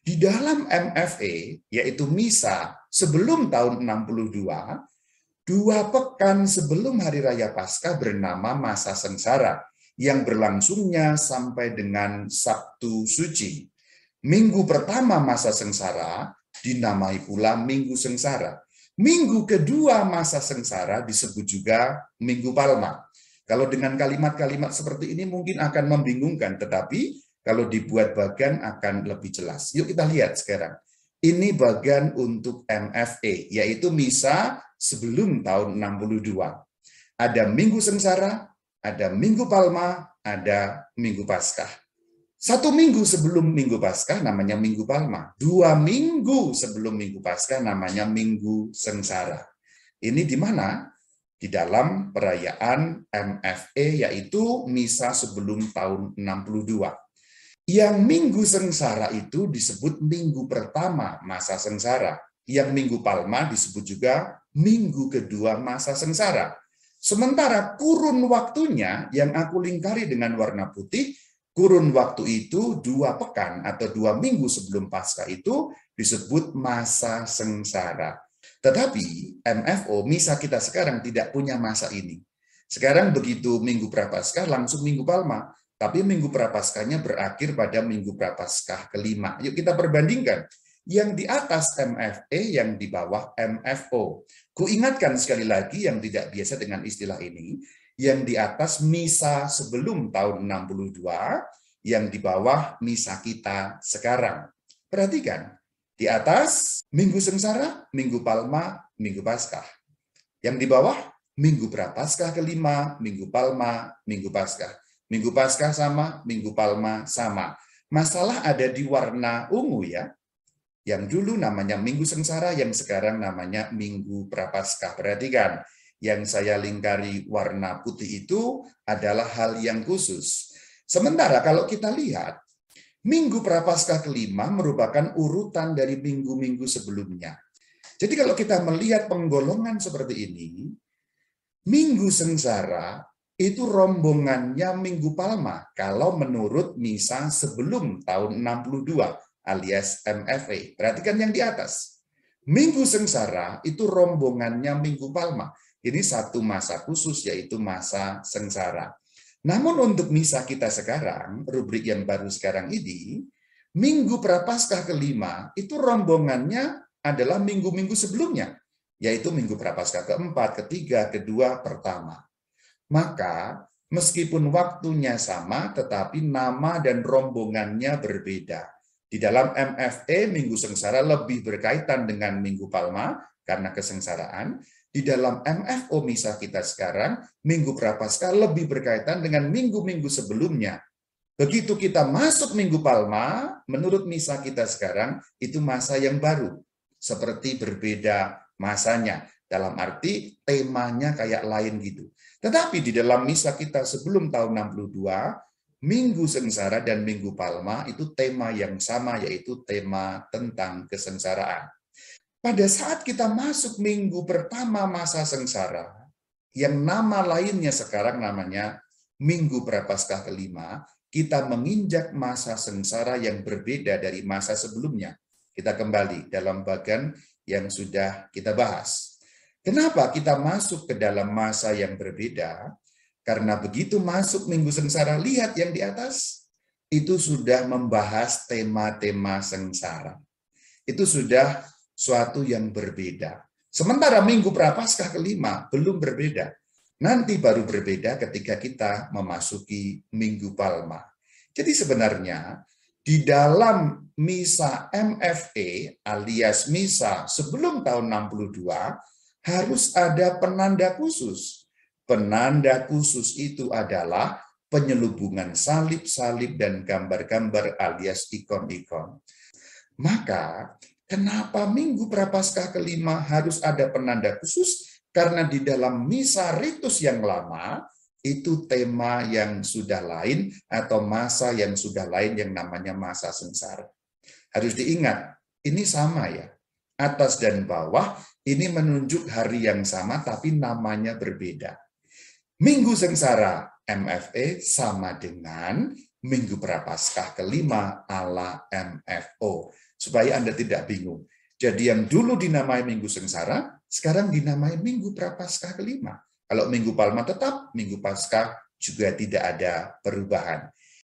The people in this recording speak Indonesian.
Di dalam MFE, yaitu misa sebelum tahun 62, 2 pekan sebelum Hari Raya Paskah bernama masa sengsara, yang berlangsungnya sampai dengan Sabtu Suci. Minggu pertama masa sengsara dinamai pula Minggu Sengsara. Minggu kedua masa sengsara disebut juga Minggu Palma. Kalau dengan kalimat-kalimat seperti ini mungkin akan membingungkan, tetapi kalau dibuat bagan akan lebih jelas. Yuk kita lihat sekarang. Ini bagan untuk MFE, yaitu misa sebelum tahun 62. Ada Minggu Sengsara, ada Minggu Palma, ada Minggu Paskah. 1 minggu sebelum Minggu Paskah namanya Minggu Palma. 2 minggu sebelum Minggu Paskah namanya Minggu Sengsara. Ini di mana? Di dalam perayaan MFE, yaitu misa sebelum tahun 62. Yang Minggu Sengsara itu disebut minggu pertama masa sengsara. Yang Minggu Palma disebut juga minggu kedua masa sengsara. Sementara kurun waktunya yang aku lingkari dengan warna putih, kurun waktu itu 2 pekan atau 2 minggu sebelum Paskah itu disebut masa sengsara. Tetapi MFO, misa kita sekarang tidak punya masa ini. Sekarang begitu Minggu Prapaskah langsung Minggu Palma. Tapi Minggu Prapaskahnya berakhir pada Minggu Prapaskah kelima. Yuk kita perbandingkan. Yang di atas MFE, yang di bawah MFO. Kuingatkan sekali lagi yang tidak biasa dengan istilah ini. Yang di atas misa sebelum tahun 62, yang di bawah misa kita sekarang. Perhatikan. Di atas Minggu Sengsara, Minggu Palma, Minggu Paskah. Yang di bawah Minggu Prapaskah kelima, Minggu Palma, Minggu Paskah. Minggu Paskah sama, Minggu Palma sama. Masalah ada di warna ungu ya. Yang dulu namanya Minggu Sengsara, yang sekarang namanya Minggu Prapaskah. Perhatikan, yang saya lingkari warna putih itu adalah hal yang khusus. Sementara kalau kita lihat, Minggu Prapaskah kelima merupakan urutan dari minggu-minggu sebelumnya. Jadi kalau kita melihat penggolongan seperti ini, Minggu Sengsara itu rombongannya Minggu Palma kalau menurut misa sebelum tahun 62 alias MFE. Perhatikan yang di atas. Minggu Sengsara itu rombongannya Minggu Palma. Ini satu masa khusus yaitu masa sengsara. Namun untuk misa kita sekarang, rubrik yang baru sekarang ini, Minggu Prapaskah kelima itu rombongannya adalah minggu-minggu sebelumnya, yaitu Minggu Prapaskah keempat, ketiga, kedua, pertama. Maka meskipun waktunya sama, tetapi nama dan rombongannya berbeda. Di dalam MFE, Minggu Sengsara lebih berkaitan dengan Minggu Palma karena kesengsaraan. Di dalam MFO misa kita sekarang, Minggu Prapaskah lebih berkaitan dengan minggu-minggu sebelumnya. Begitu kita masuk Minggu Palma, menurut misa kita sekarang, itu masa yang baru. Seperti berbeda masanya. Dalam arti temanya kayak lain gitu. Tetapi di dalam misa kita sebelum tahun 62, Minggu Sengsara dan Minggu Palma itu tema yang sama, yaitu tema tentang kesengsaraan. Pada saat kita masuk minggu pertama masa sengsara, yang nama lainnya sekarang namanya Minggu Prapaskah kelima, kita menginjak masa sengsara yang berbeda dari masa sebelumnya. Kita kembali dalam bagian yang sudah kita bahas. Kenapa kita masuk ke dalam masa yang berbeda? Karena begitu masuk Minggu Sengsara, lihat yang di atas, itu sudah membahas tema-tema sengsara. Itu sudah suatu yang berbeda. Sementara Minggu Prapaskah kelima belum berbeda. Nanti baru berbeda ketika kita memasuki Minggu Palma. Jadi sebenarnya di dalam misa MFE alias misa sebelum tahun 62 harus ada penanda khusus. Penanda khusus itu adalah penyelubungan salib-salib dan gambar-gambar alias ikon-ikon. Maka kenapa Minggu Prapaskah kelima harus ada penanda khusus? Karena di dalam misa ritus yang lama, itu tema yang sudah lain atau masa yang sudah lain yang namanya masa sengsara. Harus diingat, ini sama ya. Atas dan bawah, ini menunjuk hari yang sama tapi namanya berbeda. Minggu Sengsara MFE sama dengan Minggu Prapaskah kelima ala MFO, supaya Anda tidak bingung. Jadi yang dulu dinamai Minggu Sengsara, sekarang dinamai Minggu Prapaskah kelima. Kalau Minggu Palma tetap, Minggu Paskah juga tidak ada perubahan.